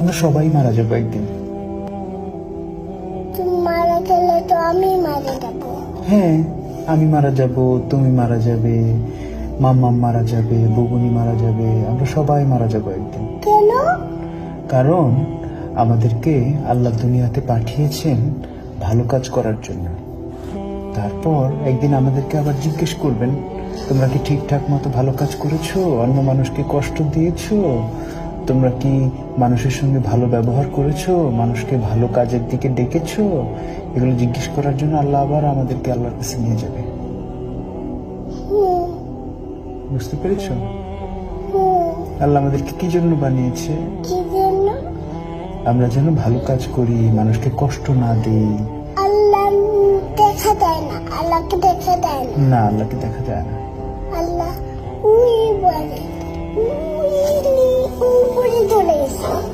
আমরা সবাই মারা যাবো একদিন। তুমি মারা গেলে তো আমি মারা যাবো। হ্যাঁ, আমি মারা যাব, তুমি মারা যাবে, মাম্মা মারা যাবে, বুবুনি মারা যাবে, আমরা সবাই মারা যাবো একদিন। কেন? কারণ আমাদেরকে আল্লাহ দুনিয়াতে পাঠিয়েছেন ভালো কাজ করার জন্য। তারপর একদিন আমাদেরকে আবার জিজ্ঞেস করবেন, তোমরা কি ঠিকঠাক মতো ভালো কাজ করেছো? অন্য মানুষকে কষ্ট দিয়েছো? তোমরা কি মানুষের সঙ্গে ভালো ব্যবহার করেছো? মানুষকে ভালো কাজের দিকে ডেকেছো? এগুলো জিজ্ঞেস করার জন্য আল্লাহ আবার আমাদেরকে আল্লাহর কাছে নিয়ে যাবে। হুম, বুঝতে পেরেছো? হুম। আল্লাহ আমাদেরকে কি জন্য বানিয়েছে? কি জন্য? আমরা যেন ভালো কাজ করি, মানুষকে কষ্ট না দিই। আল্লাহ দেখা দেয় না, আল্লাহকে দেখা দেয় না। না, আল্লাহকে দেখা যায় না। আল্লাহ উই বলে, উই উপরে চলে গেছে।